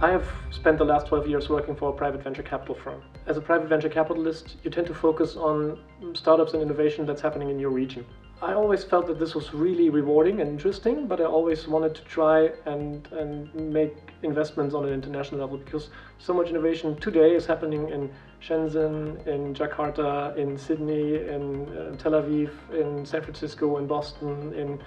I have spent the last 12 years working for a private venture capital firm. As a private venture capitalist, you tend to focus on startups and innovation that's happening in your region. I always felt that this was really rewarding and interesting, but I always wanted to try and make investments on an international level, because so much innovation today is happening in Shenzhen, in Jakarta, in Sydney, in Tel Aviv, in San Francisco, in Boston, in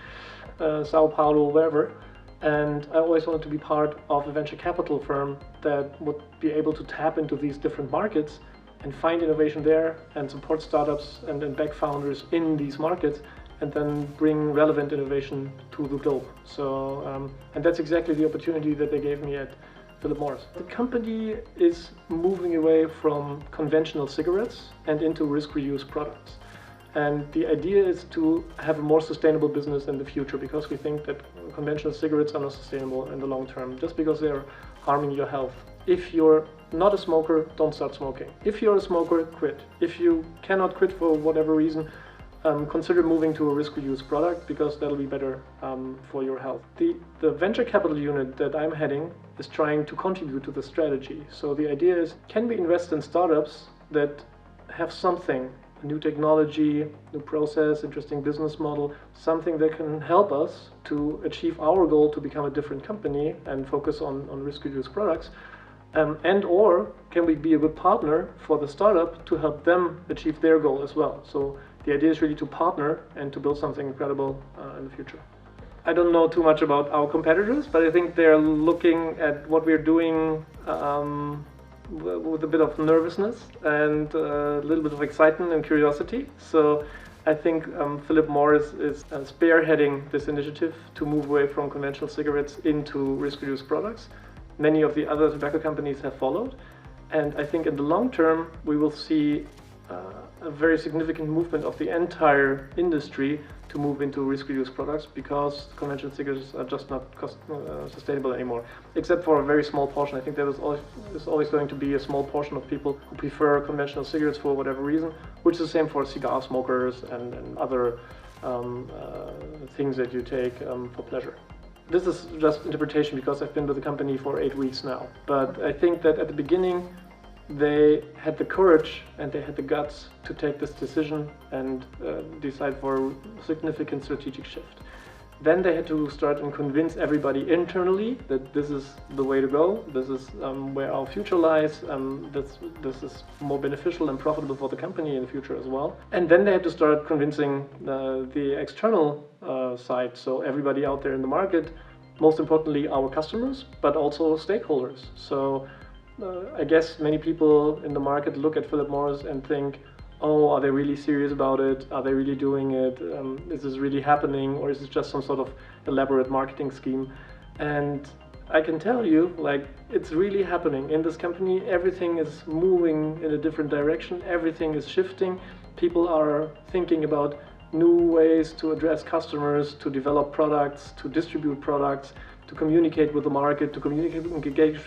Sao Paulo, wherever. And I always wanted to be part of a venture capital firm that would be able to tap into these different markets and find innovation there and support startups and back founders in these markets, and then bring relevant innovation to the globe. So, and that's exactly the opportunity that they gave me at Philip Morris. The company is moving away from conventional cigarettes and into risk-reduced products. And the idea is to have a more sustainable business in the future, because we think that conventional cigarettes are not sustainable in the long term, just because they're harming your health. If you're not a smoker, don't start smoking. If you're a smoker, quit. If you cannot quit for whatever reason, consider moving to a risk-reduced product, because that'll be better for your health. The venture capital unit that I'm heading is trying to contribute to the strategy. So the idea is, can we invest in startups that have something, a new technology, new process, interesting business model, something that can help us to achieve our goal to become a different company and focus on risk-reduced products? And or can we be a good partner for the startup to help them achieve their goal as well? So the idea is really to partner and to build something incredible in the future. I don't know too much about our competitors, but I think they're looking at what we're doing with a bit of nervousness and a little bit of excitement and curiosity. So I think Philip Morris is spearheading this initiative to move away from conventional cigarettes into risk-reduced products. Many of the other tobacco companies have followed, and I think in the long term we will see a very significant movement of the entire industry to move into risk-reduced products, because conventional cigarettes are just not sustainable anymore, except for a very small portion. I think there is always going to be a small portion of people who prefer conventional cigarettes for whatever reason, which is the same for cigar smokers and other things that you take for pleasure. This is just interpretation, because I've been with the company for 8 weeks now, but I think that at the beginning they had the courage and they had the guts to take this decision and decide for a significant strategic shift. Then they had to start and convince everybody internally that this is the way to go, this is where our future lies, this is more beneficial and profitable for the company in the future as well. And then they had to start convincing the external side, so everybody out there in the market, most importantly our customers, but also stakeholders. So I guess many people in the market look at Philip Morris and think, oh, are they really serious about it? Are they really doing it? Is this really happening? Or is it just some sort of elaborate marketing scheme? And I can tell you, like, it's really happening. In this company, everything is moving in a different direction. Everything is shifting. People are thinking about new ways to address customers, to develop products, to distribute products, to communicate with the market, to communicate,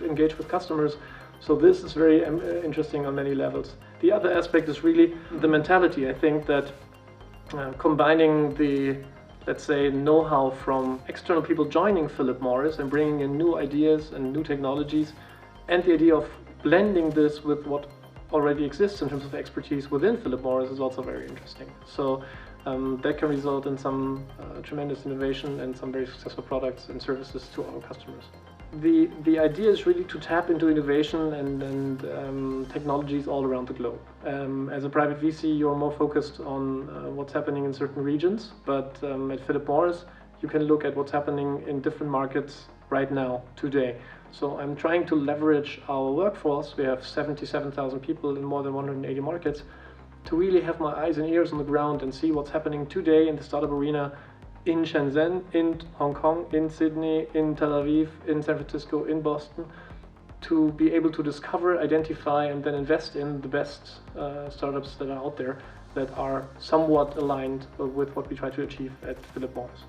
engage with customers. So this is very interesting on many levels. The other aspect is really the mentality. I think that combining the, let's say, know-how from external people joining Philip Morris and bringing in new ideas and new technologies, and the idea of blending this with what already exists in terms of expertise within Philip Morris is also very interesting. So that can result in some tremendous innovation and some very successful products and services to our customers. The idea is really to tap into innovation and technologies all around the globe. As a private VC, you're more focused on what's happening in certain regions, but at Philip Morris, you can look at what's happening in different markets right now, today. So I'm trying to leverage our workforce. We have 77,000 people in more than 180 markets, to really have my eyes and ears on the ground and see what's happening today in the startup arena in Shenzhen, in Hong Kong, in Sydney, in Tel Aviv, in San Francisco, in Boston, to be able to discover, identify, and then invest in the best startups that are out there that are somewhat aligned with what we try to achieve at Philip Morris.